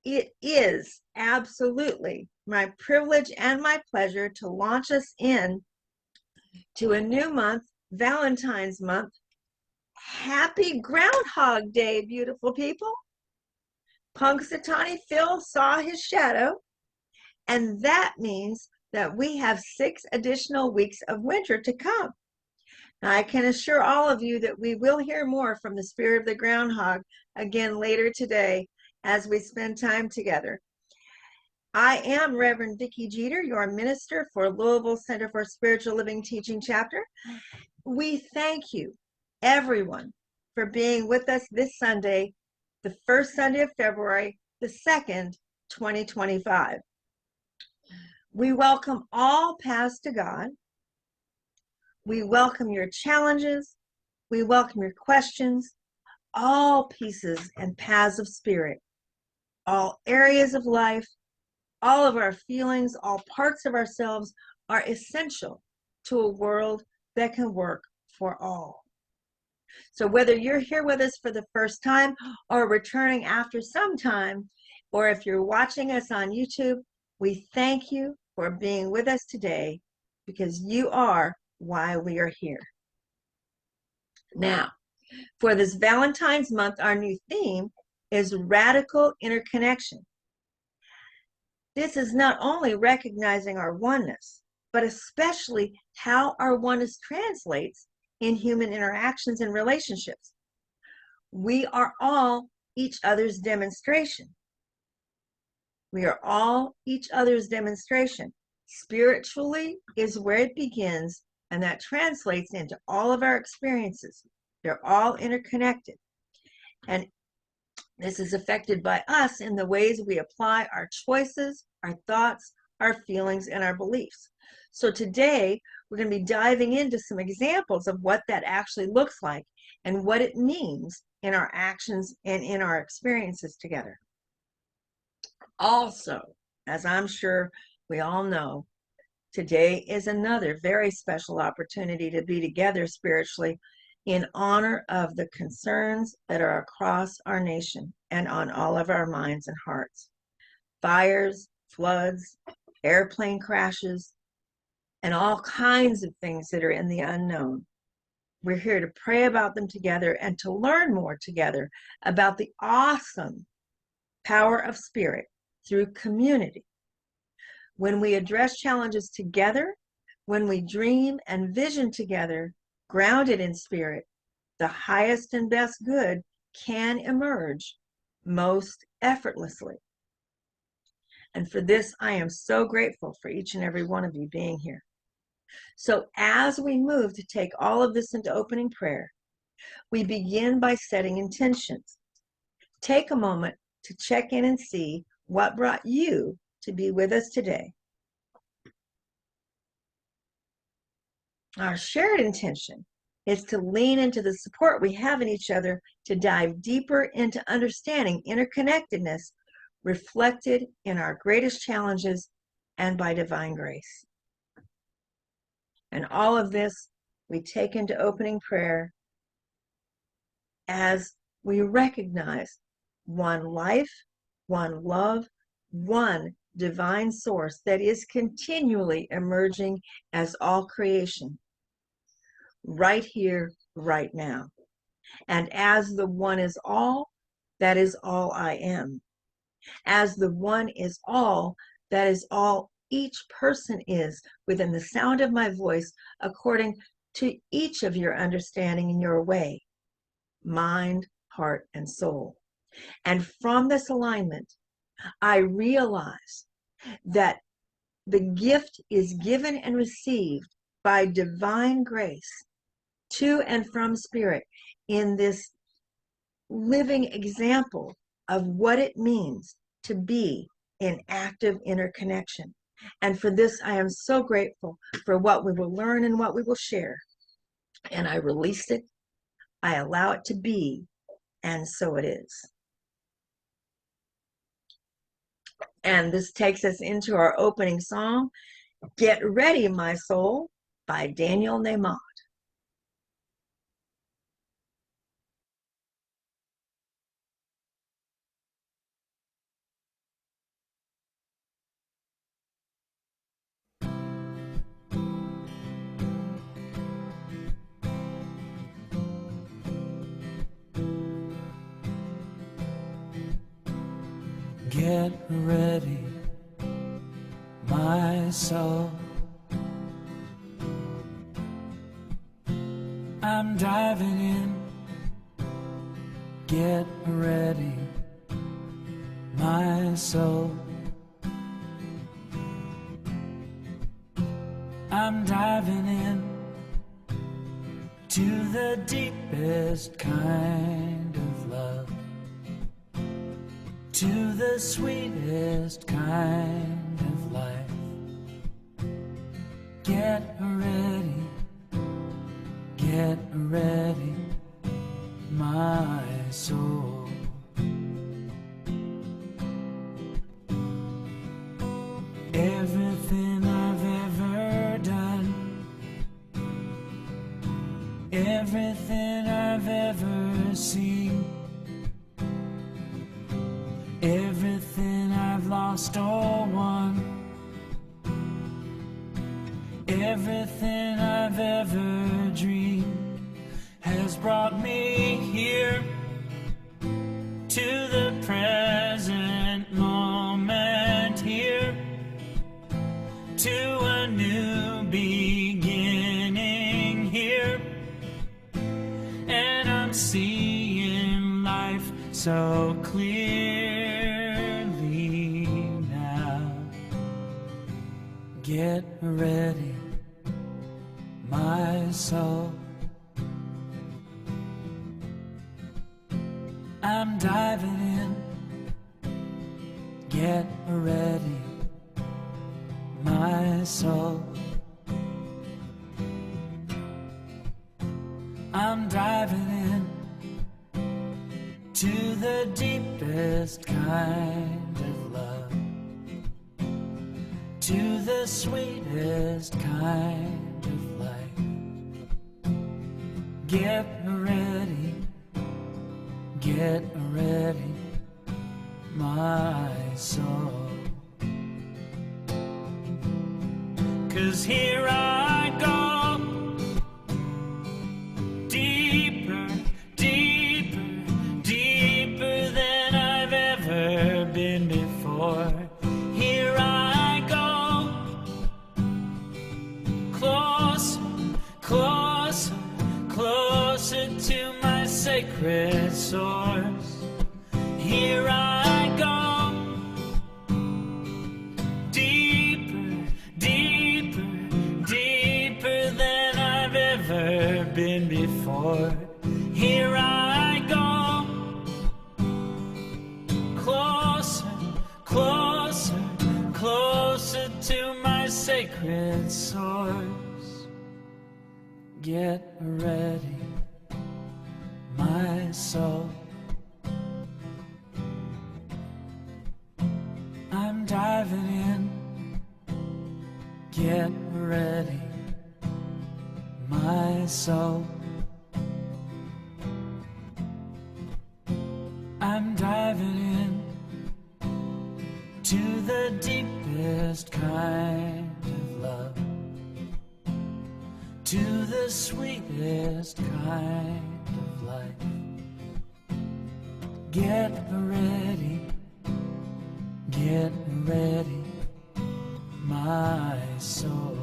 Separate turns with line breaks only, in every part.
it is absolutely my privilege and my pleasure to launch us in to a new month, Valentine's month. Happy Groundhog Day, beautiful people. Punxsutawney Phil saw his shadow, and that means that we have 6 additional weeks of winter to come. Now, I can assure all of you that we will hear more from the spirit of the groundhog again later today as we spend time together. I am Reverend Vicky Jeter, your minister for Louisville Center for Spiritual Living Teaching Chapter. We thank you, everyone, for being with us this Sunday, the first Sunday of February, the 2nd, 2025. We welcome all paths to God. We welcome your challenges. We welcome your questions, all pieces and paths of spirit, all areas of life, all of our feelings, all parts of ourselves are essential to a world that can work for all. So whether you're here with us for the first time or returning after some time, or if you're watching us on YouTube, we thank you for being with us today because you are why we are here. Now, for this Valentine's month, our new theme is radical interconnection. This is not only recognizing our oneness, but especially how our oneness translates in human interactions and relationships. We are all each other's demonstration. We are all each other's demonstration. Spiritually is where it begins, and that translates into all of our experiences. They're all interconnected. And this is affected by us in the ways we apply our choices, our thoughts, our feelings, and our beliefs. So today, we're going to be diving into some examples of what that actually looks like and what it means in our actions and in our experiences together. Also, as I'm sure we all know, today is another very special opportunity to be together spiritually in honor of the concerns that are across our nation and on all of our minds and hearts. Fires, floods, airplane crashes, and all kinds of things that are in the unknown. We're here to pray about them together and to learn more together about the awesome power of spirit through community. When we address challenges together, when we dream and vision together, grounded in spirit, the highest and best good can emerge most effortlessly. And for this, I am so grateful for each and every one of you being here. So as we move to take all of this into opening prayer, we begin by setting intentions. Take a moment to check in and see what brought you to be with us today. Our shared intention is to lean into the support we have in each other to dive deeper into understanding interconnectedness reflected in our greatest challenges and by divine grace. And all of this we take into opening prayer as we recognize one life, one love, one divine source that is continually emerging as all creation, right here, right now. And as the one is all, that is all I am. As the one is all, that is all each person is within the sound of my voice, according to each of your understanding in your way, mind, heart, and soul. And from this alignment, I realize that the gift is given and received by divine grace to and from spirit in this living example of what it means to be in active interconnection. And for this, I am so grateful for what we will learn and what we will share. And I release it, I allow it to be, and so it is. And this takes us into our opening song, Get Ready, My Soul, by Daniel Neymat.
Get ready, my soul. I'm diving in. Get ready, my soul. I'm diving in to the deepest kind of love, to the sweetest kind of life. Get ready, my soul. Everything I've ever done, everything I've ever seen, everything I've lost or won, everything I've ever dreamed has brought me here to the present moment, here to a new beginning here. And I'm seeing life so clearly now. Get ready, my soul. I'm diving in. Get ready, my soul. I'm diving in to the deepest kind of love, to the sweetest kind of life. Get ready, my soul. 'Cause here I go, deeper, deeper, deeper than I've ever been before. Here I go, closer, closer, closer to my sacred source. Here I go, deeper, deeper, deeper than I've ever been before. Here I go, closer, closer, closer to my sacred source. Get ready, my soul. I'm diving in. Get ready, my soul. I'm diving in to the deepest kind of love, to the sweetest kind of life. Get ready, my soul.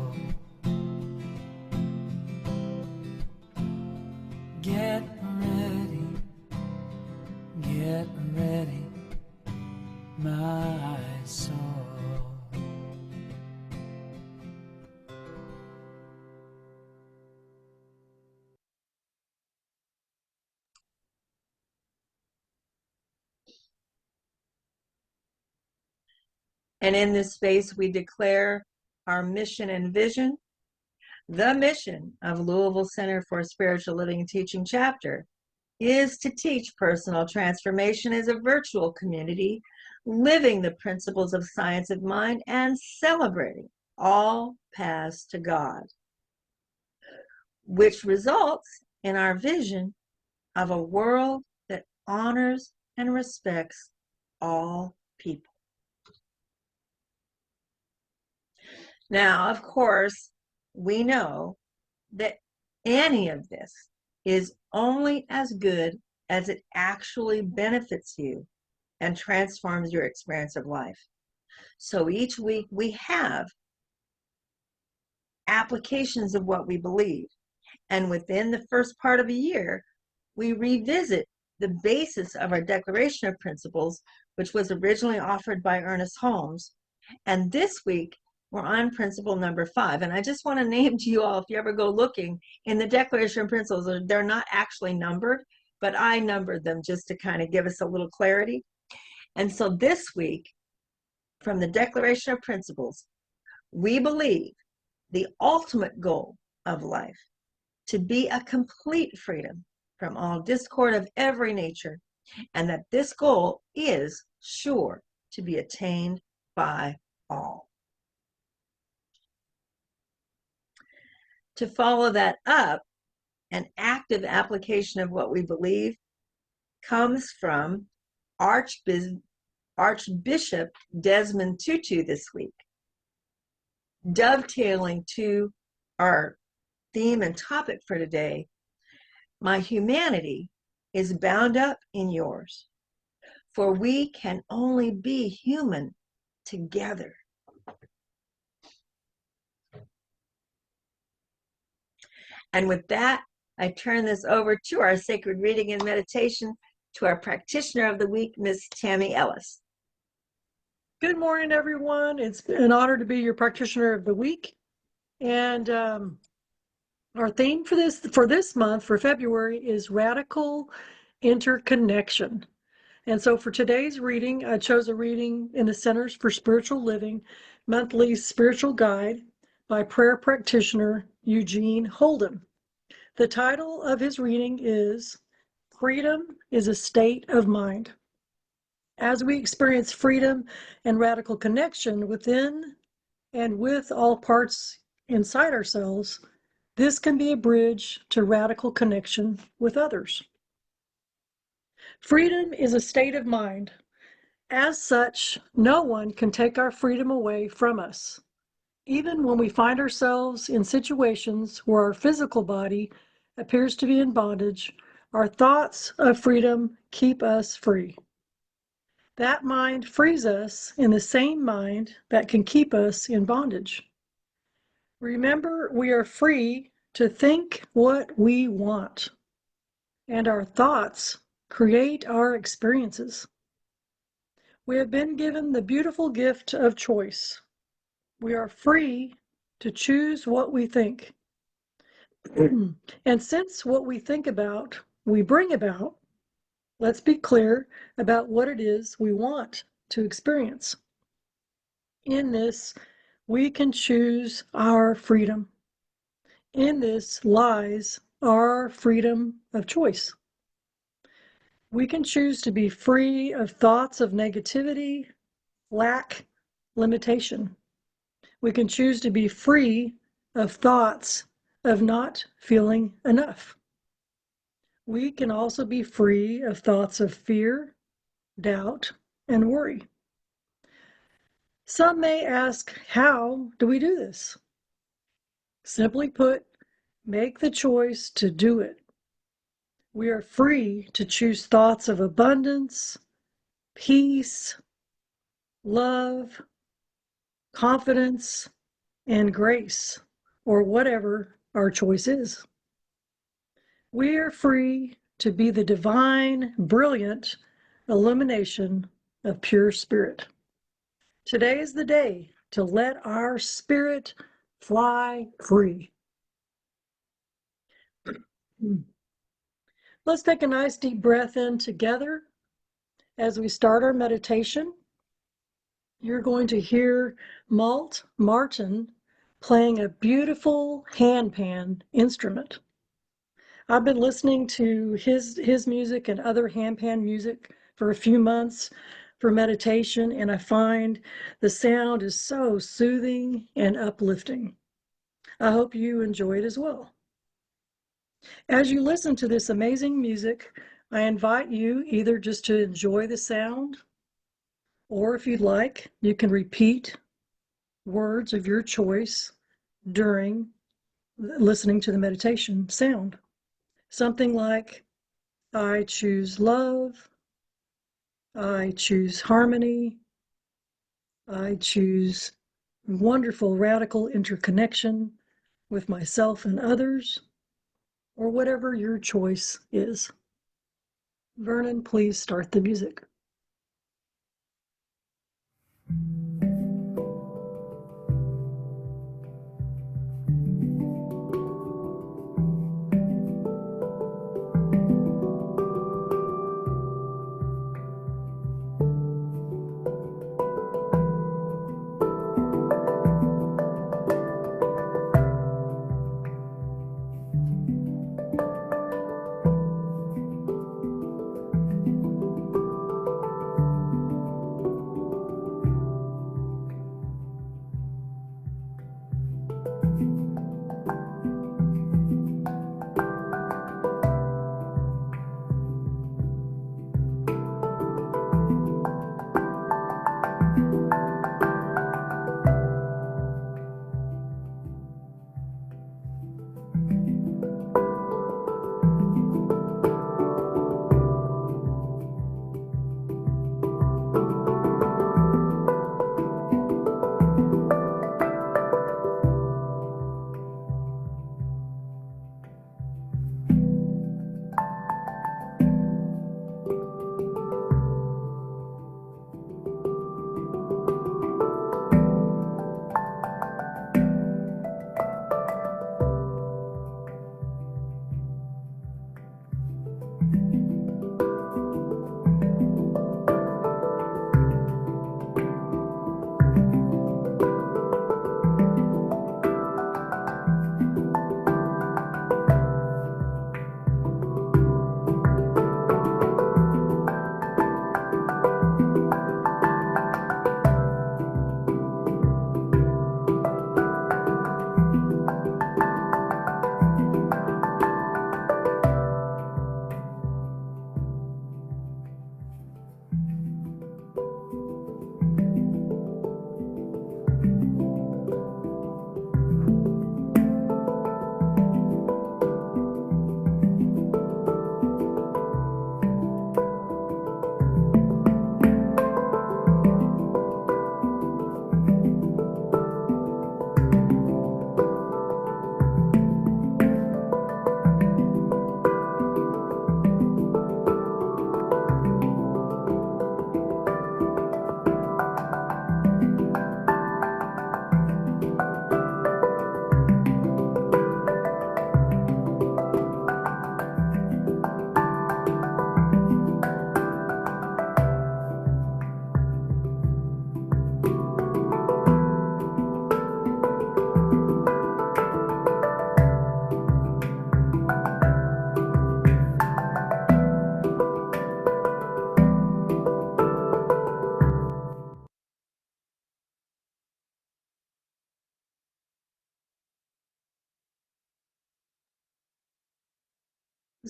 Get ready, my soul.
And in this space, we declare our mission and vision. The mission of Louisville Center for Spiritual Living and Teaching Chapter is to teach personal transformation as a virtual community, living the principles of science of mind and celebrating all paths to God, which results in our vision of a world that honors and respects all people. Now, of course, we know that any of this is only as good as it actually benefits you and transforms your experience of life. So each week we have applications of what we believe. And within the first part of a year, we revisit the basis of our Declaration of Principles, which was originally offered by Ernest Holmes. And this week, we're on principle number 5. And I just want to name to you all, if you ever go looking in the Declaration of Principles, they're not actually numbered, but I numbered them just to kind of give us a little clarity. And so this week, from the Declaration of Principles, we believe the ultimate goal of life to be a complete freedom from all discord of every nature, and that this goal is sure to be attained by all. To follow that up, an active application of what we believe comes from Archbishop Desmond Tutu this week. Dovetailing to our theme and topic for today, my humanity is bound up in yours, for we can only be human together. And with that, I turn this over to our sacred reading and meditation to our practitioner of the week, Miss Tammy Ellis.
Good morning, everyone. It's an honor to be your practitioner of the week. And our theme for this month, for February, is radical interconnection. And so for today's reading, I chose a reading in the Centers for Spiritual Living monthly spiritual guide by prayer practitioner Eugene Holden. The title of his reading is Freedom is a State of Mind. As we experience freedom and radical connection within and with all parts inside ourselves, this can be a bridge to radical connection with others. Freedom is a state of mind. As such, no one can take our freedom away from us. Even when we find ourselves in situations where our physical body appears to be in bondage, our thoughts of freedom keep us free. That mind frees us in the same mind that can keep us in bondage. Remember, we are free to think what we want, and our thoughts create our experiences. We have been given the beautiful gift of choice. We are free to choose what we think. And since what we think about, we bring about, let's be clear about what it is we want to experience. In this, we can choose our freedom. In this lies our freedom of choice. We can choose to be free of thoughts of negativity, lack, limitation. We can choose to be free of thoughts of not feeling enough. We can also be free of thoughts of fear, doubt, and worry. Some may ask, how do we do this? Simply put, make the choice to do it. We are free to choose thoughts of abundance, peace, love, confidence, and grace, or whatever our choice is. We are free to be the divine, brilliant illumination of pure spirit. Today is the day to let our spirit fly free. Let's take a nice deep breath in together. As we start our meditation, you're going to hear Malt Martin playing a beautiful handpan instrument. I've been listening to his music and other handpan music for a few months for meditation, and I find the sound is so soothing and uplifting. I hope you enjoy it as well. As you listen to this amazing music, I invite you either just to enjoy the sound, or if you'd like, you can repeat words of your choice during listening to the meditation sound. Something like, I choose love, I choose harmony. I choose wonderful radical interconnection with myself and others, or whatever your choice is. Vernon, please start the music.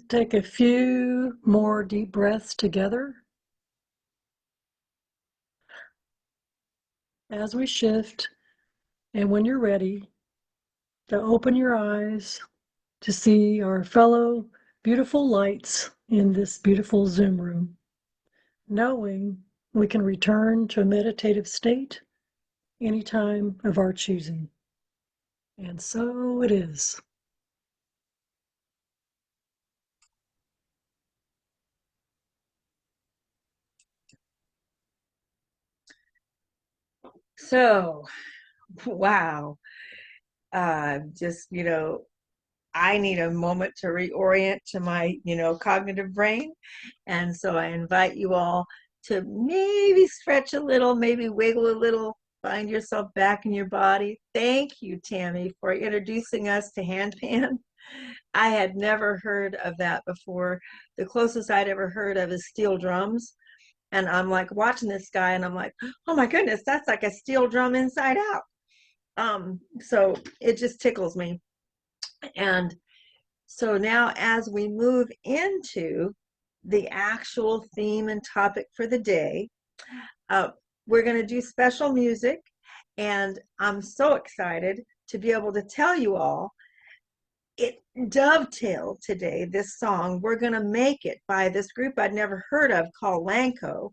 Take a few more deep breaths together as we shift. And when you're ready, to open your eyes to see our fellow beautiful lights in this beautiful Zoom room, knowing we can return to a meditative state anytime of our choosing. And so it is.
So, wow. Just, I need a moment to reorient to my, cognitive brain. And so I invite you all to maybe stretch a little, maybe wiggle a little, find yourself back in your body. Thank you, Tammy, for introducing us to handpan. I had never heard of that before. The closest I'd ever heard of is steel drums. And I'm like watching this guy and I'm like, oh my goodness, that's like a steel drum inside out. So it just tickles me. And so now as we move into the actual theme and topic for the day, uh, we're going to do special music. And I'm so excited to be able to tell you all it dovetailed today, this song, We're Gonna Make It, by this group I'd never heard of called Lanco.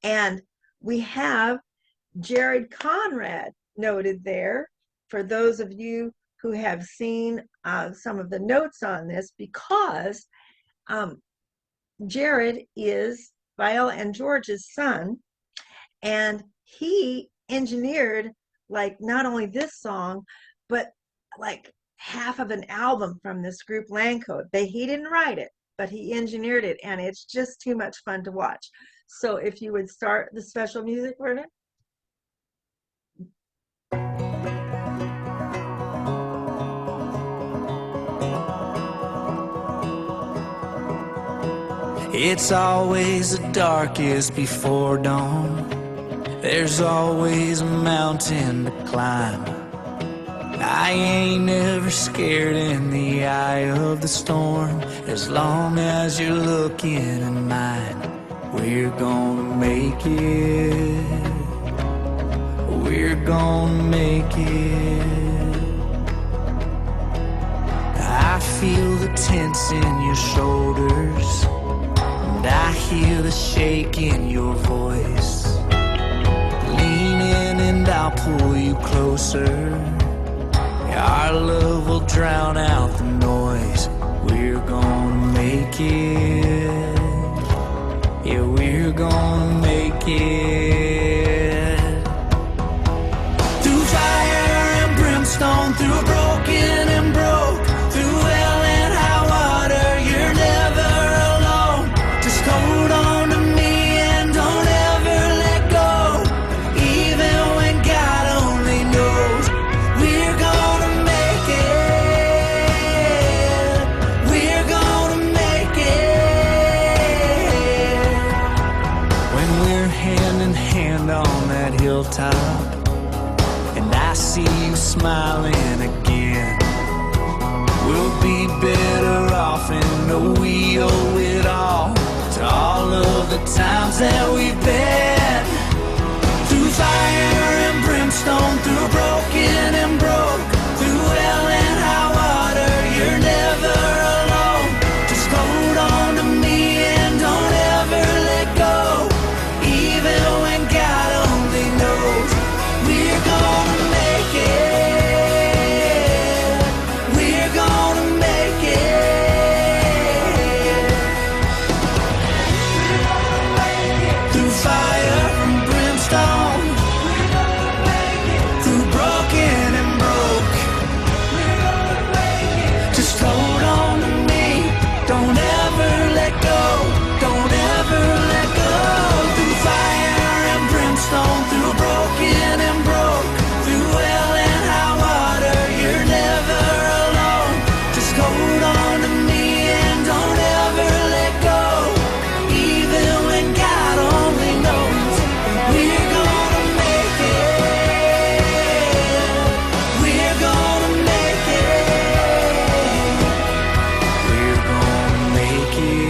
And we have Jared Conrad noted there for those of you who have seen some of the notes on this, because Jared is Viola and George's son, and he engineered like not only this song, but like half of an album from this group Lanco. He didn't write it, but he engineered it, and it's just too much fun to watch. So if you would start the special music for it.
It's always the darkest before dawn. There's always a mountain to climb. I ain't never scared in the eye of the storm, as long as you're looking in mine. We're gonna make it. We're gonna make it. I feel the tense in your shoulders, and I hear the shake in your voice. Lean in and I'll pull you closer. Our love will drown out the noise. We're gonna make it. Yeah, we're gonna make it. Through fire and brimstone, through broken and broke, through hell and high water, you're never alone. Just hold on to me and don't ever let go. Even when God only knows, we're gonna make it. We're gonna make it. When we're hand in hand on that hilltop, and I see you smiling again, we'll be better off and know we owe it all to all of the times that we've been. Through fire and brimstone, through broken and broke, through hell and high water, you're never alone. Just hold on to me and don't ever let go. Even when God only knows, we're gonna make it. We're gonna make it. Through fire and brimstone, through broken and broke, just hold on to me. Don't ever let go. Don't ever let go. Through fire and brimstone, through broken and broke, through hell and high water, you're never alone. Just hold on to me and don't ever let go. Even when God only knows, we're gonna make it. We're gonna make it. We're gonna make it.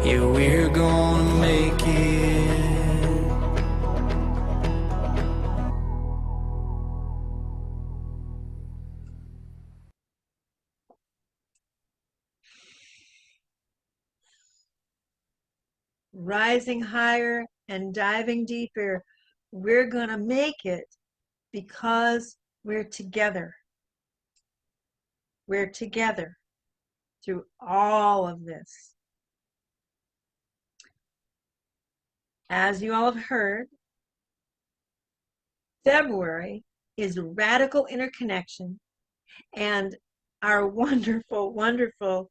Yeah, we're gonna make it.
Rising higher and diving deeper, we're gonna make it because we're together. We're together through all of this. As you all have heard, February is radical interconnection, and our wonderful, wonderful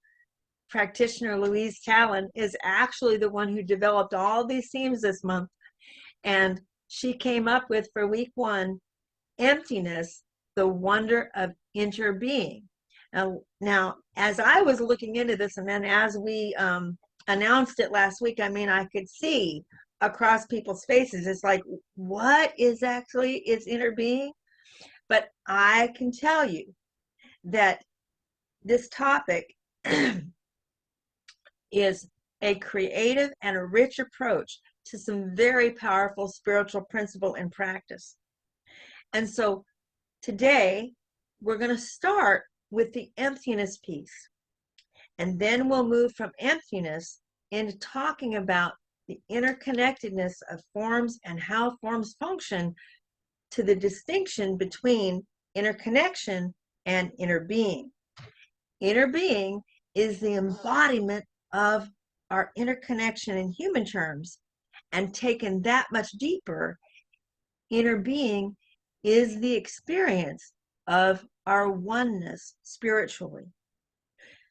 practitioner Louise Talon is actually the one who developed all these themes this month, and she came up with, for week 1, emptiness, the wonder of interbeing. Now, as I was looking into this, and then as we announced it last week, I mean, I could see across people's faces, it's like, what is interbeing? But I can tell you that this topic is a creative and a rich approach to some very powerful spiritual principle and practice. And so today we're going to start with the emptiness piece. And then we'll move from emptiness into talking about the interconnectedness of forms and how forms function, to the distinction between interconnection and interbeing. Interbeing is the embodiment of our interconnection in human terms, and taken that much deeper, interbeing is the experience of our oneness spiritually.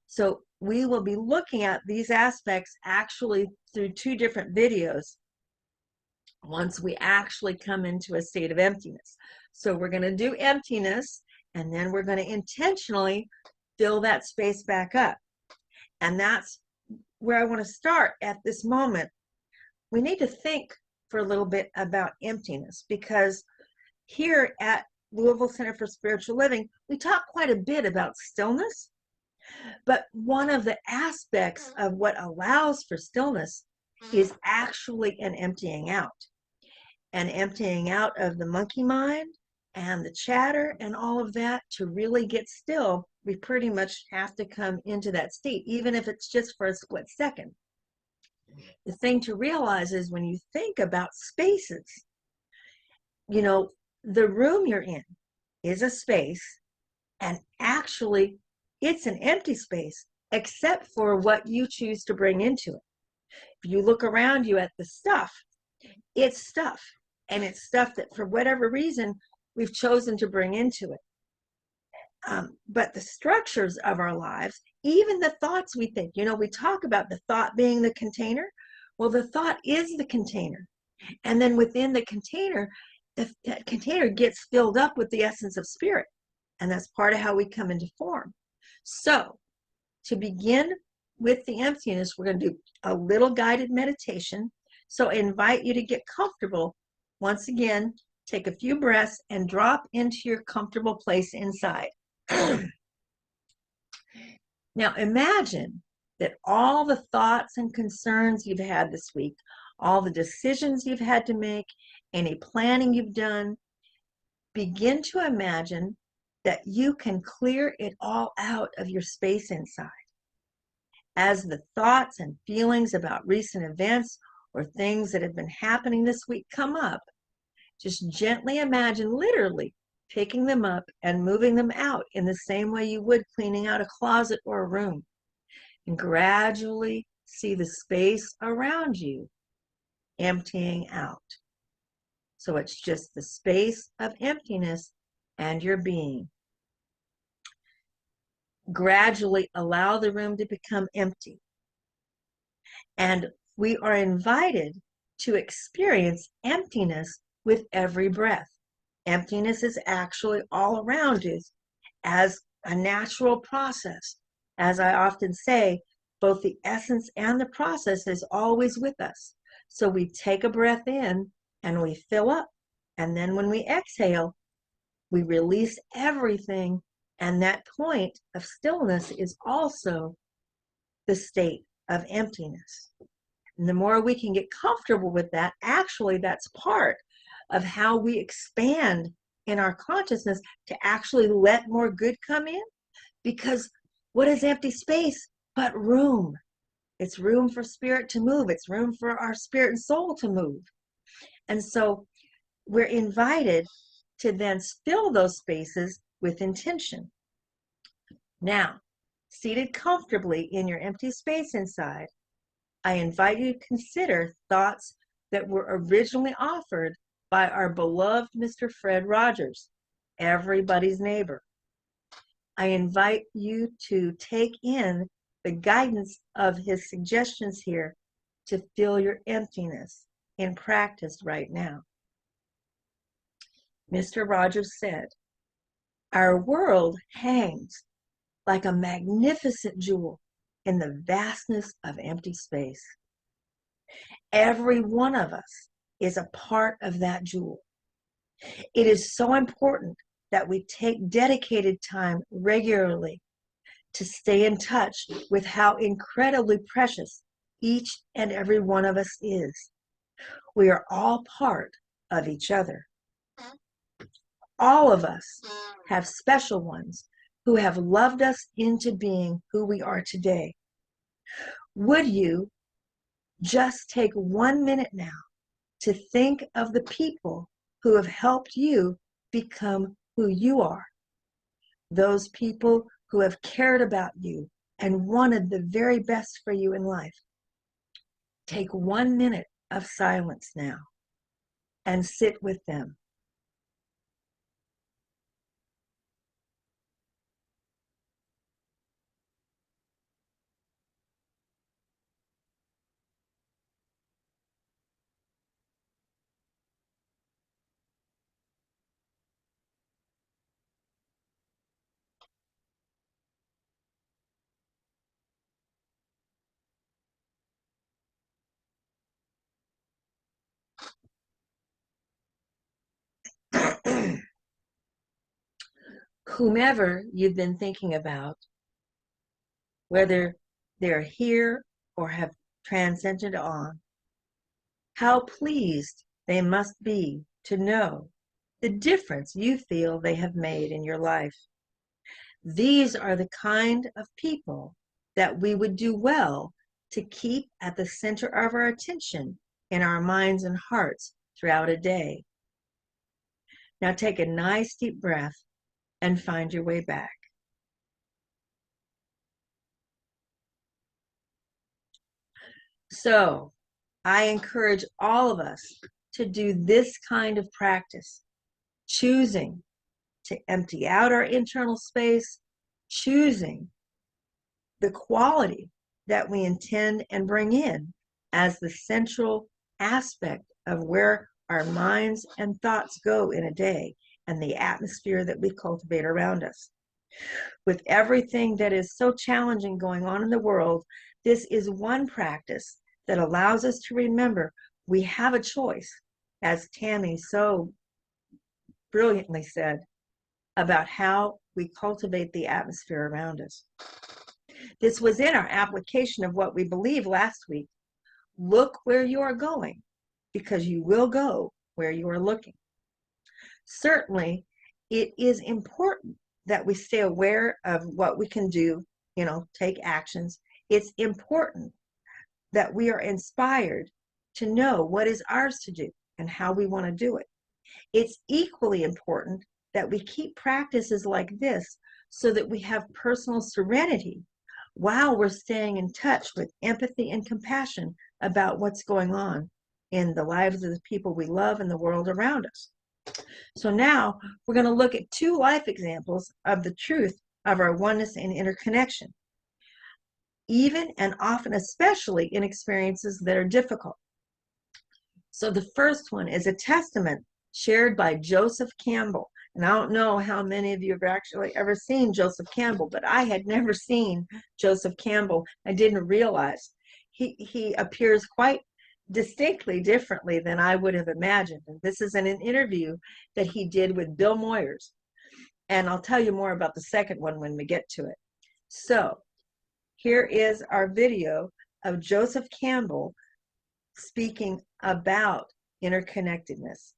So we will be looking at these aspects actually through two different videos once we actually come into a state of emptiness. So we're going to do emptiness, and then we're going to intentionally fill that space back up. And that's where I want to start at this moment. We need to think for a little bit about emptiness, because here at Louisville Center for Spiritual Living, we talk quite a bit about stillness. But one of the aspects of what allows for stillness is actually an emptying out. An emptying out of the monkey mind and the chatter and all of that. To really get still, we pretty much have to come into that state, even if it's just for a split second. The thing to realize is when you think about spaces, you know, the room you're in is a space, and actually it's an empty space except for what you choose to bring into it. If you look around you at the stuff, it's stuff, and it's stuff that for whatever reason we've chosen to bring into it. But the structures of our lives, even the thoughts we think, you know, we talk about the thought being the container. Well, the thought is the container. And then within the container, that container gets filled up with the essence of spirit. And that's part of how we come into form. So to begin with the emptiness, we're going to do a little guided meditation. So I invite you to get comfortable. Once again, take a few breaths and drop into your comfortable place inside. Now imagine that all the thoughts and concerns you've had this week, all the decisions you've had to make, any planning you've done, begin to imagine that you can clear it all out of your space inside. As the thoughts and feelings about recent events or things that have been happening this week come up, just gently imagine literally picking them up and moving them out in the same way you would cleaning out a closet or a room. And gradually see the space around you emptying out. So it's just the space of emptiness and your being. Gradually allow the room to become empty. And we are invited to experience emptiness with every breath. Emptiness is actually all around us as a natural process. As I often say, both the essence and the process is always with us. So we take a breath in and we fill up. And then when we exhale, we release everything. And that point of stillness is also the state of emptiness. And the more we can get comfortable with that, actually that's part of how we expand in our consciousness to actually let more good come in. Because what is empty space but room? It's room for spirit to move. It's room for our spirit and soul to move. And so we're invited to then fill those spaces with intention. Now, seated comfortably in your empty space inside, I invite you to consider thoughts that were originally offered by our beloved Mr. Fred Rogers, everybody's neighbor. I invite you to take in the guidance of his suggestions here to fill your emptiness in practice right now. Mr. Rogers said, "Our world hangs like a magnificent jewel in the vastness of empty space. Every one of us is a part of that jewel. It is so important that we take dedicated time regularly to stay in touch with how incredibly precious each and every one of us is. We are all part of each other." All of us have special ones who have loved us into being who we are today. Would you just take 1 minute now to think of the people who have helped you become who you are? Those people who have cared about you and wanted the very best for you in life. Take 1 minute of silence now and sit with them. Whomever you've been thinking about, whether they're here or have transcended on, how pleased they must be to know the difference you feel they have made in your life. These are the kind of people that we would do well to keep at the center of our attention in our minds and hearts throughout a day. Now take a nice deep breath and find your way back. So I encourage all of us to do this kind of practice, choosing to empty out our internal space, choosing the quality that we intend and bring in as the central aspect of where our minds and thoughts go in a day and the atmosphere that we cultivate around us. With everything that is so challenging going on in the world, this is one practice that allows us to remember we have a choice, as Tammy so brilliantly said, about how we cultivate the atmosphere around us. This was in our application of what we believe last week. Look where you are going, because you will go where you are looking. Certainly, it is important that we stay aware of what we can do, take actions. It's important that we are inspired to know what is ours to do and how we want to do it. It's equally important that we keep practices like this so that we have personal serenity while we're staying in touch with empathy and compassion about what's going on in the lives of the people we love and the world around us. So now we're going to look at 2 life examples of the truth of our oneness and interconnection, even and often especially in experiences that are difficult. So the first one is a testament shared by Joseph Campbell. And I don't know how many of you have actually ever seen Joseph Campbell, but I had never seen Joseph Campbell. I didn't realize he appears quite distinctly differently than I would have imagined. And this is in an interview that he did with Bill Moyers. And I'll tell you more about the second one when we get to it. So here is our video of Joseph Campbell speaking about interconnectedness.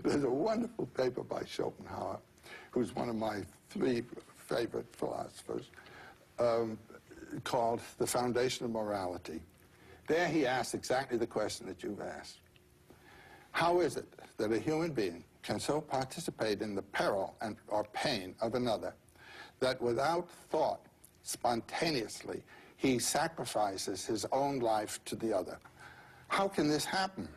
There's a wonderful paper by Schopenhauer, who's one of my 3 favorite philosophers, called The Foundation of Morality. There he asks exactly the question that you've asked. How is it that a human being can so participate in the peril or pain of another that without thought, spontaneously, he sacrifices his own life to the other? How can this happen?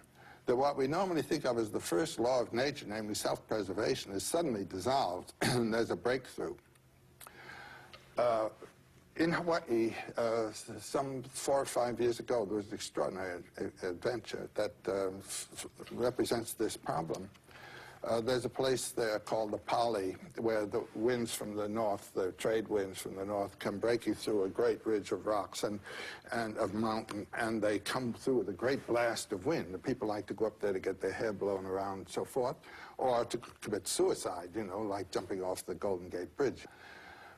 That what we normally think of as the first law of nature, namely self-preservation, is suddenly dissolved and there's a breakthrough. In Hawaii, some 4 or 5 years ago, there was an extraordinary adventure that represents this problem. There's a place there called the Pali, where the winds from the north, the trade winds from the north, come breaking through a great ridge of rocks and of mountain, and they come through with a great blast of wind. The people like to go up there to get their hair blown around and so forth, or to commit suicide, like jumping off the Golden Gate Bridge.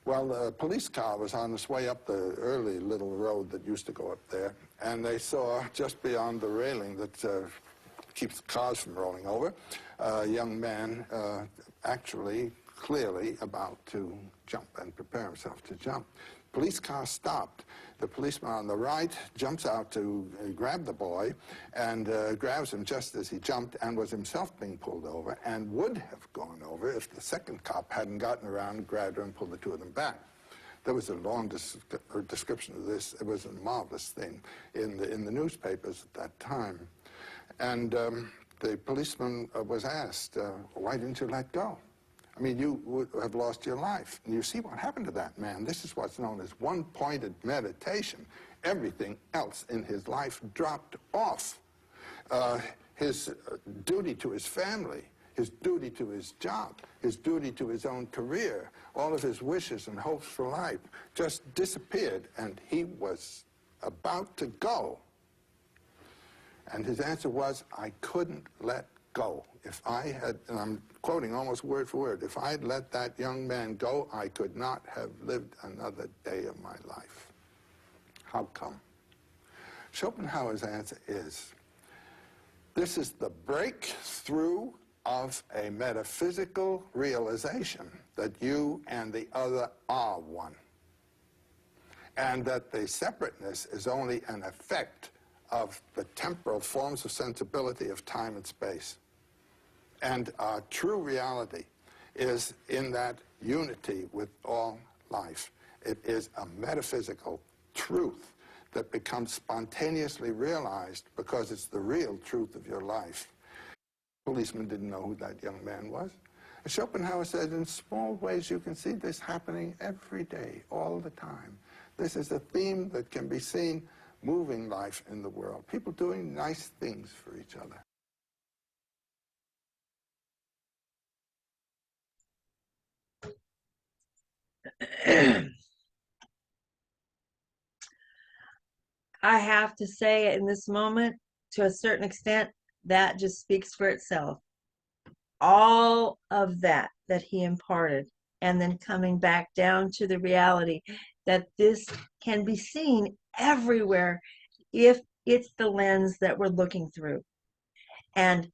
Well, the police car was on its way up the early little road that used to go up there, and they saw just beyond the railing that keeps cars from rolling over, a young man actually clearly about to jump and prepare himself to jump. Police car stopped. The policeman on the right jumps out to grab the boy and grabs him just as he jumped and was himself being pulled over and would have gone over if the second cop hadn't gotten around, grabbed her, and pulled the two of them back. There was a long description of this. It was a marvelous thing in the newspapers at that time. And the policeman was asked, why didn't you let go? I mean, you would have lost your life. And you see what happened to that man. This is what's known as one-pointed meditation. Everything else in his life dropped off. His duty to his family, his duty to his job, his duty to his own career, all of his wishes and hopes for life just disappeared, and he was about to go. And his answer was, I couldn't let go. If I had, and I'm quoting almost word for word, if I had let that young man go, I could not have lived another day of my life. How come? Schopenhauer's answer is, this is the breakthrough of a metaphysical realization that you and the other are one, and that the separateness is only an effect of the temporal forms of sensibility of time and space. And our true reality is in that unity with all life. It is a metaphysical truth that becomes spontaneously realized because it's the real truth of your life. The policeman didn't know who that young man was. And Schopenhauer said, in small ways you can see this happening every day, all the time. This is a theme that can be seen moving life in the world. People doing nice things for each other.
I have to say in this moment, to a certain extent, that just speaks for itself. All of that he imparted, and then coming back down to the reality that this can be seen everywhere if it's the lens that we're looking through. And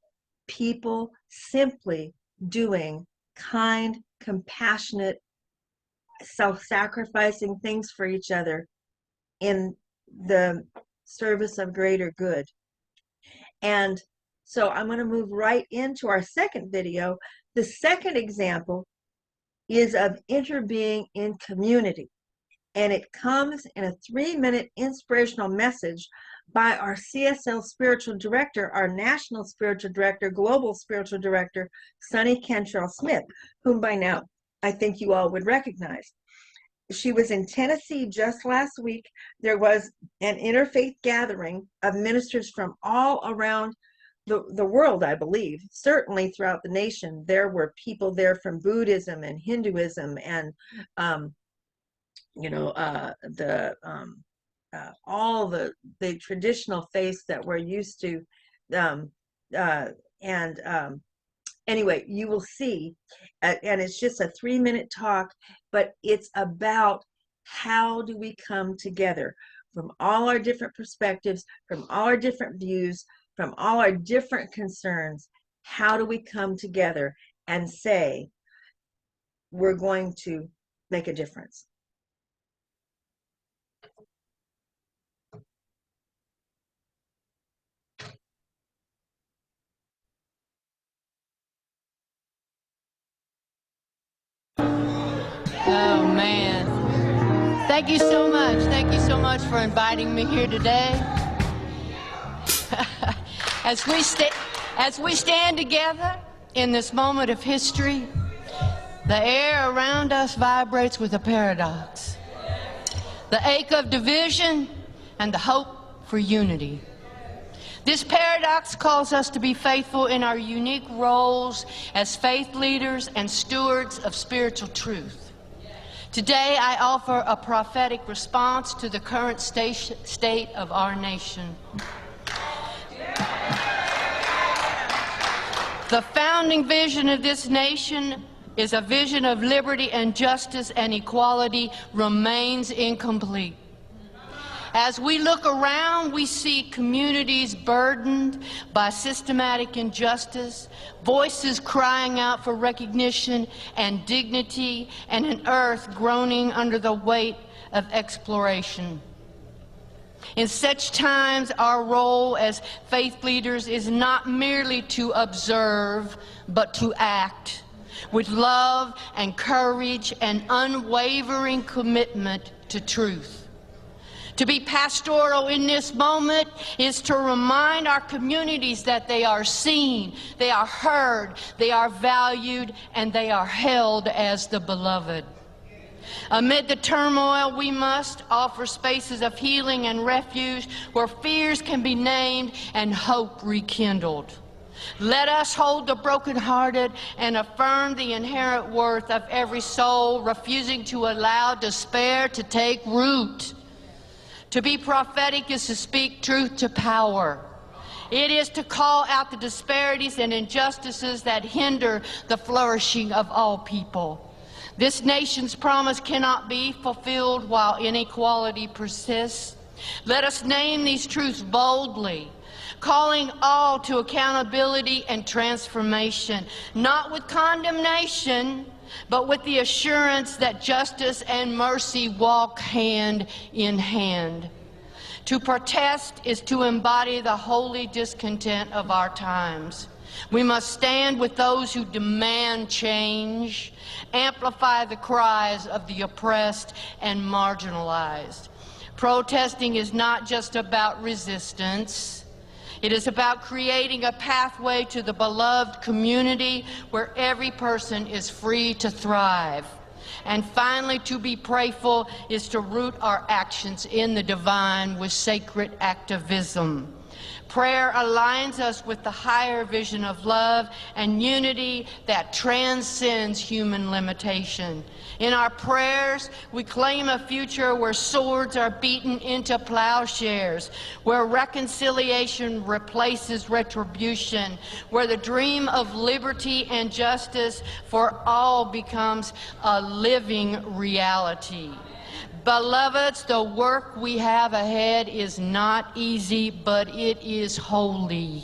people simply doing kind, compassionate, self-sacrificing things for each other in the service of greater good. And so I'm going to move right into our second video. The second example is of interbeing in community. And it comes in a 3-minute inspirational message by our CSL spiritual director, our national spiritual director, global spiritual director, Sonny Cantrell Smith, whom by now I think you all would recognize. She was in Tennessee just last week. There was an interfaith gathering of ministers from all around the world, I believe. Certainly throughout the nation, there were people there from Buddhism and Hinduism and all the traditional faiths that we're used to. Anyway, you will see, and it's just a 3-minute talk, but it's about how do we come together from all our different perspectives, from all our different views, from all our different concerns. How do we come together and say, we're going to make a difference?
Oh, man. Thank you so much. Thank you so much for inviting me here today. As we stand together in this moment of history, the air around us vibrates with a paradox. The ache of division and the hope for unity. This paradox calls us to be faithful in our unique roles as faith leaders and stewards of spiritual truth. Today, I offer a prophetic response to the current state of our nation. The founding vision of this nation is a vision of liberty and justice, and equality remains incomplete. As we look around, we see communities burdened by systematic injustice, voices crying out for recognition and dignity, and an earth groaning under the weight of exploration. In such times, our role as faith leaders is not merely to observe, but to act with love and courage and unwavering commitment to truth. To be pastoral in this moment is to remind our communities that they are seen, they are heard, they are valued, and they are held as the beloved. Amid the turmoil, we must offer spaces of healing and refuge where fears can be named and hope rekindled. Let us hold the brokenhearted and affirm the inherent worth of every soul, refusing to allow despair to take root. To be prophetic is to speak truth to power. It is to call out the disparities and injustices that hinder the flourishing of all people. This nation's promise cannot be fulfilled while inequality persists. Let us name these truths boldly, calling all to accountability and transformation, not with condemnation, but with the assurance that justice and mercy walk hand in hand. To protest is to embody the holy discontent of our times. We must stand with those who demand change, amplify the cries of the oppressed and marginalized. Protesting is not just about resistance. It is about creating a pathway to the beloved community where every person is free to thrive. And finally, to be prayerful is to root our actions in the divine with sacred activism. Prayer aligns us with the higher vision of love and unity that transcends human limitation. In our prayers, we claim a future where swords are beaten into plowshares, where reconciliation replaces retribution, where the dream of liberty and justice for all becomes a living reality. Beloveds, the work we have ahead is not easy, but it is holy.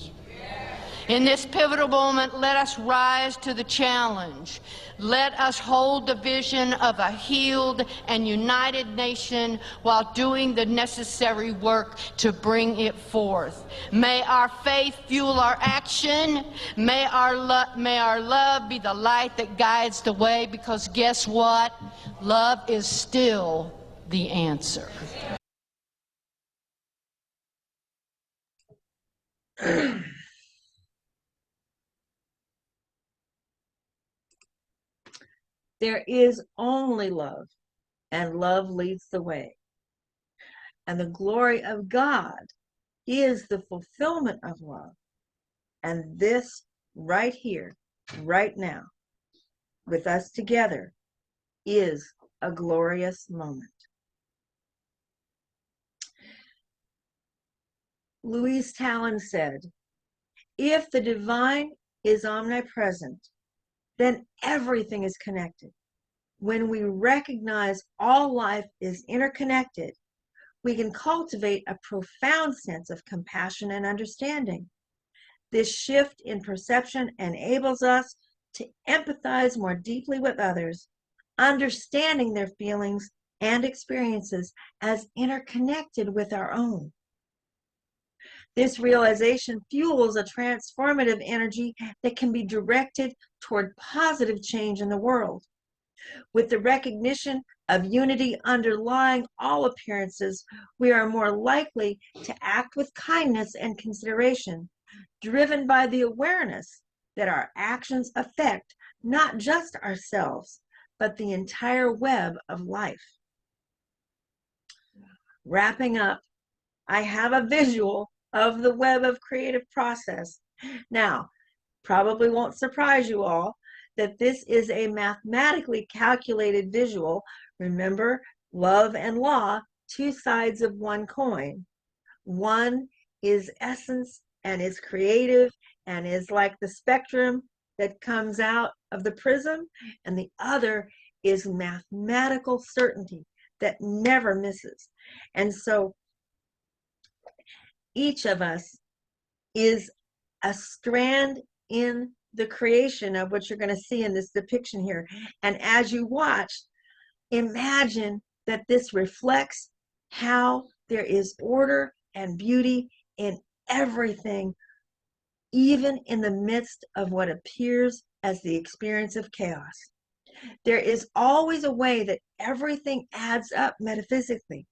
In this pivotal moment, let us rise to the challenge. Let us hold the vision of a healed and united nation while doing the necessary work to bring it forth. May our faith fuel our action. May our love be the light that guides the way, because guess what? Love is still the answer.
There is only love, and love leads the way. And the glory of God is the fulfillment of love. And this right here, right now, with us together, is a glorious moment. Louise Talon said, if the divine is omnipresent, then everything is connected. When we recognize all life is interconnected, we can cultivate a profound sense of compassion and understanding. This shift in perception enables us to empathize more deeply with others, understanding their feelings and experiences as interconnected with our own. This realization fuels a transformative energy that can be directed toward positive change in the world. With the recognition of unity underlying all appearances, we are more likely to act with kindness and consideration, driven by the awareness that our actions affect not just ourselves, but the entire web of life. Wrapping up, I have a visual of the web of creative process. Now, probably won't surprise you all that this is a mathematically calculated visual. Remember, love and law, two sides of one coin. One is essence and is creative and is like the spectrum that comes out of the prism, and the other is mathematical certainty that never misses. And so each of us is a strand in the creation of what you're going to see in this depiction here. And as you watch, imagine that this reflects how there is order and beauty in everything, even in the midst of what appears as the experience of chaos. There is always a way that everything adds up metaphysically.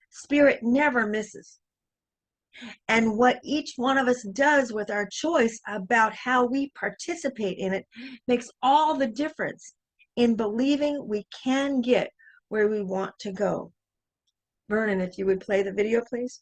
Spirit never misses. And what each one of us does with our choice about how we participate in it makes all the difference in believing we can get where we want to go. Vernon, if you would play the video, please.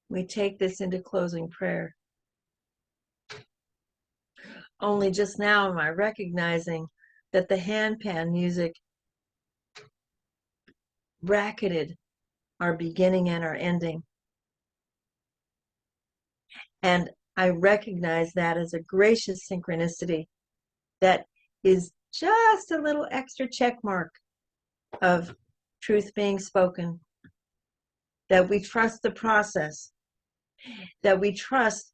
We take this into closing prayer. Only just now am I recognizing that the handpan music bracketed our beginning and our ending. And I recognize that as a gracious synchronicity that is just a little extra check mark of truth being spoken, that we trust the process, that we trust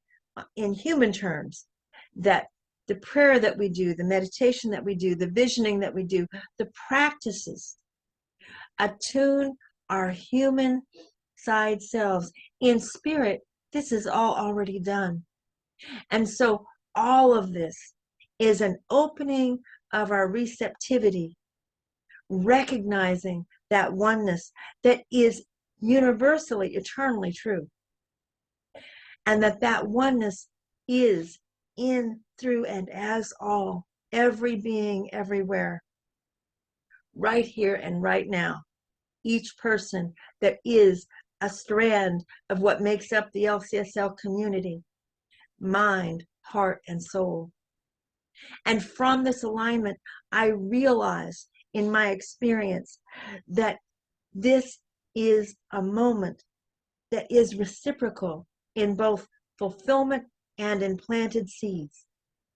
in human terms, that the prayer that we do, the meditation that we do, the visioning that we do, the practices attune our human side selves. In spirit, this is all already done. And so all of this is an opening of our receptivity, recognizing that oneness that is universally, eternally true. And that oneness is in, through, and as all, every being, everywhere, right here and right now. Each person that is a strand of what makes up the LCSL community, mind, heart, and soul. And from this alignment, I realize in my experience that this is a moment that is reciprocal in both fulfillment and in planted seeds.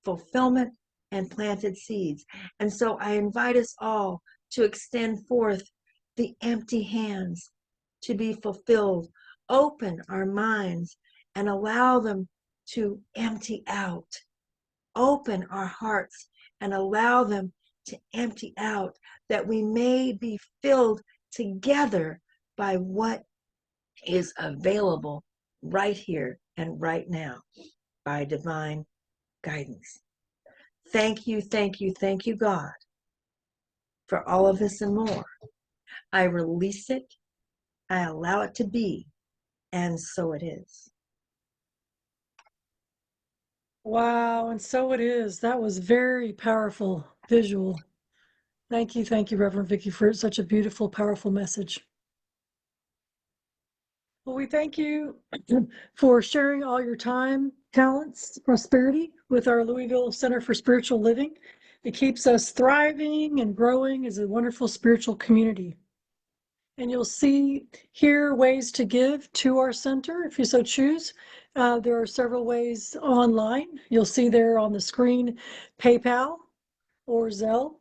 Fulfillment and planted seeds. And so I invite us all to extend forth the empty hands to be fulfilled. Open our minds and allow them to empty out. Open our hearts and allow them to empty out, that we may be filled together by what is available right here and right now by divine guidance. Thank you, thank you, thank you, God, for all of this and more. I release it I allow it to be, and so it is.
Wow, and so it is. That was very powerful visual. Thank you, Reverend Vicky, for such a beautiful, powerful message. Well, we thank you for sharing all your time, talents, prosperity with our Louisville Center for Spiritual Living. It keeps us thriving and growing as a wonderful spiritual community. And you'll see here ways to give to our center if you so choose. There are several ways online. You'll see there on the screen PayPal or Zelle.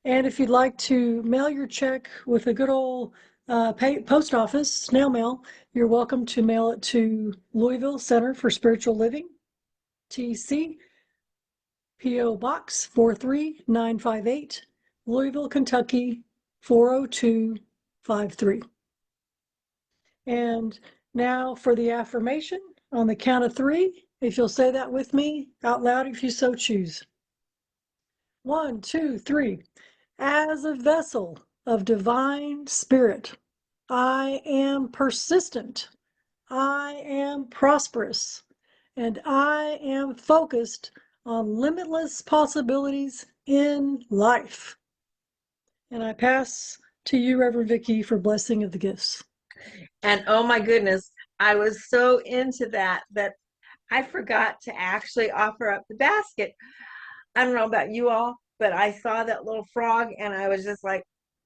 And if you'd like to mail your check with a good old post office, snail mail, you're welcome to mail it to Louisville Center for Spiritual Living, TC, P.O. Box 43958, Louisville, Kentucky 40253. And now for the affirmation on the count of 3, if you'll say that with me out loud if you so choose. 1, 2, 3. As a vessel of divine spirit, I am persistent, I am prosperous, and I am focused on limitless possibilities in life. And I pass to you, Reverend Vicky, for blessing of the gifts.
And oh my goodness, I was so into that I forgot to actually offer up the basket. I don't know about you all, but I saw that little frog and I was just like,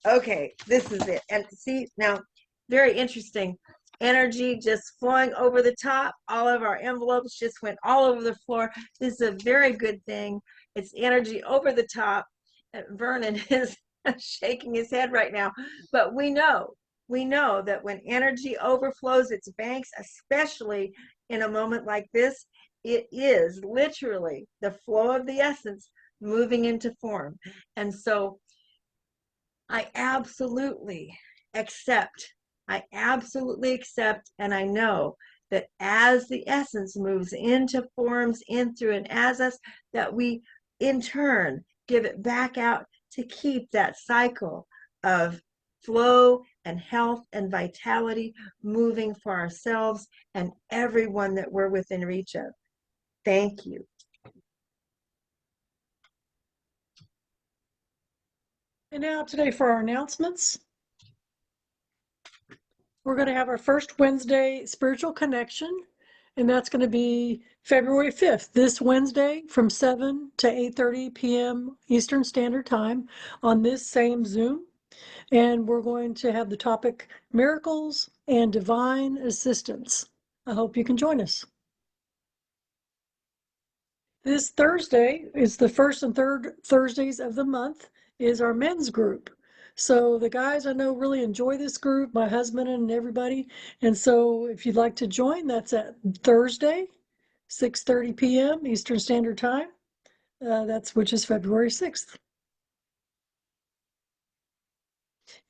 okay, this is it. And see, now, very interesting. Energy just flowing over the top. All of our envelopes just went all over the floor. This is a very good thing. It's energy over the top. Vernon is shaking his head right now, but we know that when energy overflows its banks, especially in a moment like this, it is literally the flow of the essence moving into form. And so I absolutely accept, and I know that as the essence moves into forms in through and as us, that we in turn give it back out to keep that cycle of flow and health and vitality moving for ourselves and everyone that we're within reach of. Thank you.
And now today for our announcements. We're going to have our first Wednesday spiritual connection, and that's going to be February 5th, this Wednesday from 7 to 8:30 p.m. Eastern Standard Time on this same Zoom. And we're going to have the topic Miracles and Divine Assistance. I hope you can join us. This Thursday is the first and third Thursdays of the month is our men's group. So the guys I know really enjoy this group, my husband and everybody. And so if you'd like to join, that's at Thursday, 6:30 p.m. Eastern Standard Time. Which is February 6th.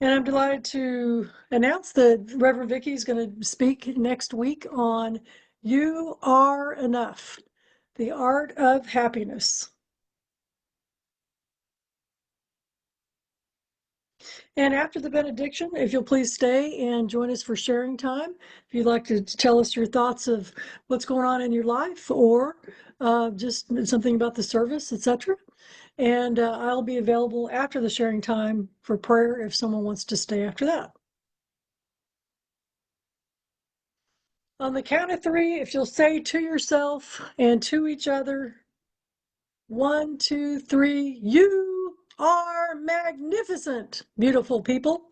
And I'm delighted to announce that Reverend Vicky is going to speak next week on You Are Enough, the Art of Happiness. And after the benediction, if you'll please stay and join us for sharing time. If you'd like to tell us your thoughts of what's going on in your life or just something about the service, etc. And I'll be available after the sharing time for prayer if someone wants to stay after that. On the count of 3, if you'll say to yourself and to each other, 1, 2, 3, you are magnificent, beautiful people.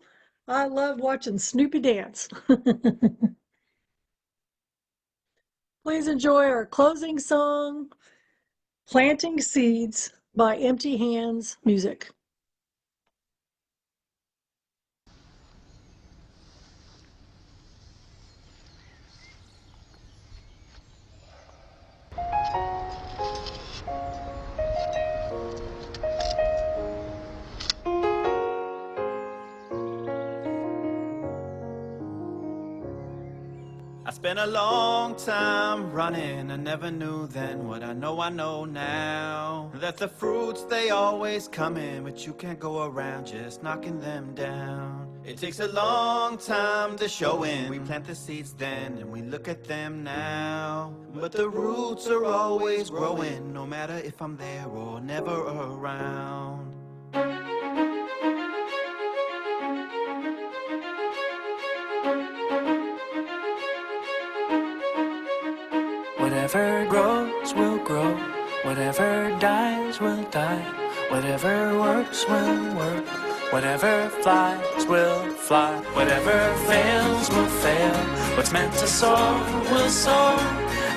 I love watching Snoopy dance. Please enjoy our closing song, Planting Seeds by Empty Hands Music.
I Spent a long time running, I never knew then what I know now. That the fruits, they always come in, but you can't go around just knocking them down. It takes a long time to show in. We plant the seeds then, and we look at them now. But the roots are always growing, no matter if I'm there or never around. Whatever grows will grow, whatever dies will die, whatever works will work, whatever flies will fly, whatever fails will fail, what's meant to soar will soar.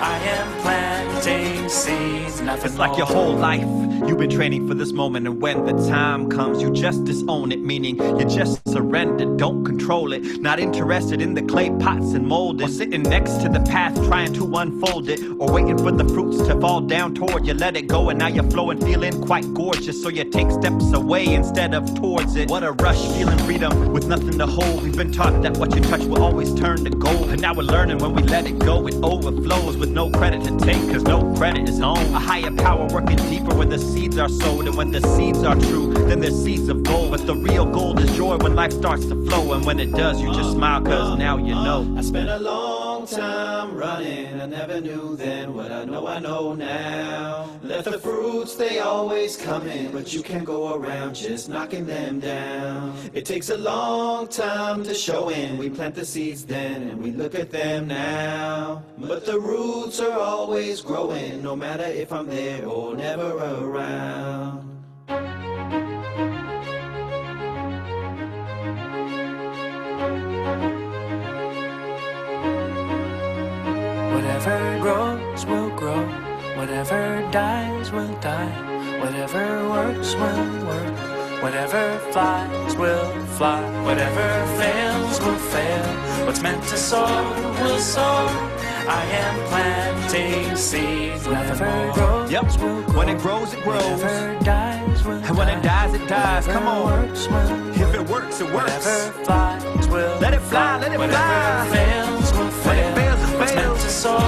I am planting seeds, nothing more. It's like your whole life you've been training for this moment, and when the time comes you just disown it, meaning you just surrender, don't control it, not interested in the clay pots and molding, or sitting next to the path trying to unfold it, or waiting for the fruits to fall down toward you. Let it go and now you're flowing, feeling quite gorgeous, so you take steps away instead of towards it. What a rush, feeling freedom with nothing to hold. We've been taught that what you touch will always turn to gold, and now we're learning when we let it go it overflows, with no credit to take, cause no credit is home. A higher power working deeper where the seeds are sowed, and when the seeds are true, then they're seeds of gold. But the real gold is joy when life starts to flow, and when it does, you just smile, cause now you know. I spent a long time running, I never knew then what I know now. Let the fruits, they always come in, but you can't go around just knocking them down. It takes a long time to show in. We plant the seeds then, and we look at them now. But the roots are always growing, no matter if I'm there or never around. Whatever grows will grow, whatever dies will die, whatever works will work, whatever flies will fly, whatever fails will fail, what's meant to soar will soar. I am planting seeds. Whatever grows will grow. When it grows, it grows. Whatever dies will die. And when it dies, it dies. Come on. If it works, it works. Whatever flies will let it fly, let it fly. Whatever fails will fail. When it fails, it fails. What's meant to soar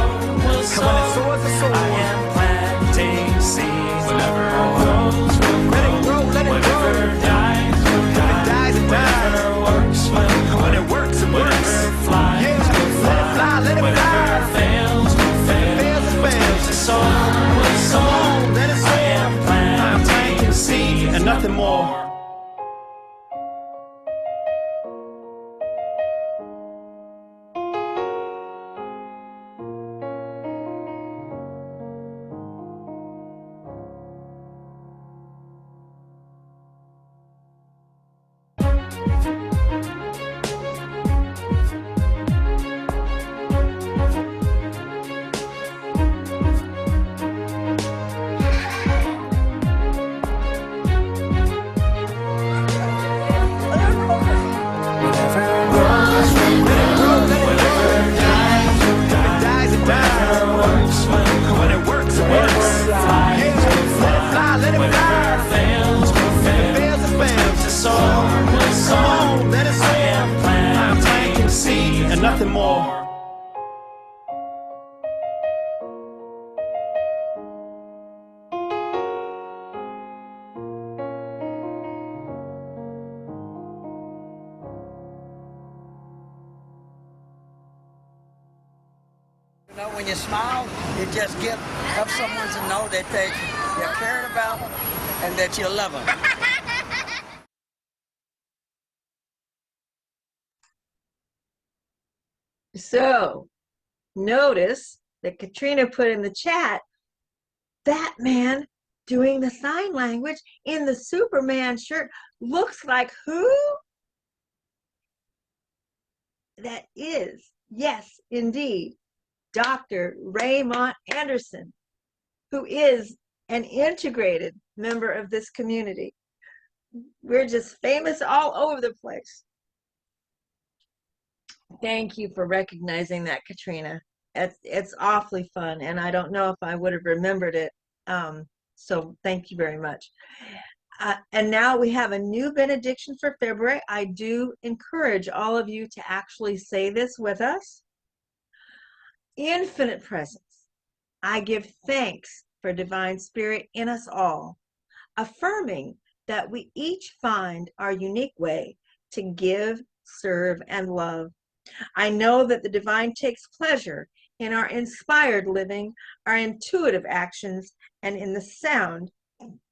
will soar. And when it soars, it soars. I am planting seeds. Whatever grows will grow. Let it grow, let it grow. Whatever dies will die. When it dies, it dies. Whatever works will work. When it works, it works. Whatever flies will fly. Let it fly, let it fly. Fails will fail. Fails will fail. To soar will soar. Let it soar. I am planting seeds and nothing more. Nothing more.
You know, when you smile, you just help someone to know that you're cared about and that you love them.
So, notice that Katrina put in the chat, that man doing the sign language in the Superman shirt looks like who? That is, yes, indeed, Dr. Raymond Anderson, who is an integrated member of this community. We're just famous all over the place. Thank you for recognizing that, Katrina. It's awfully fun, and I don't know if I would have remembered it. So thank you very much. And now we have a new benediction for February. I do encourage all of you to actually say this with us. infinite presence, I give thanks for divine spirit in us all, affirming that we each find our unique way to give, serve, and love. I know that the divine takes pleasure in our inspired living, our intuitive actions, and in the sound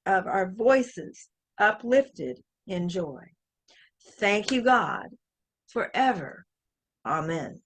of our voices uplifted in joy. Thank you, God, forever. Amen.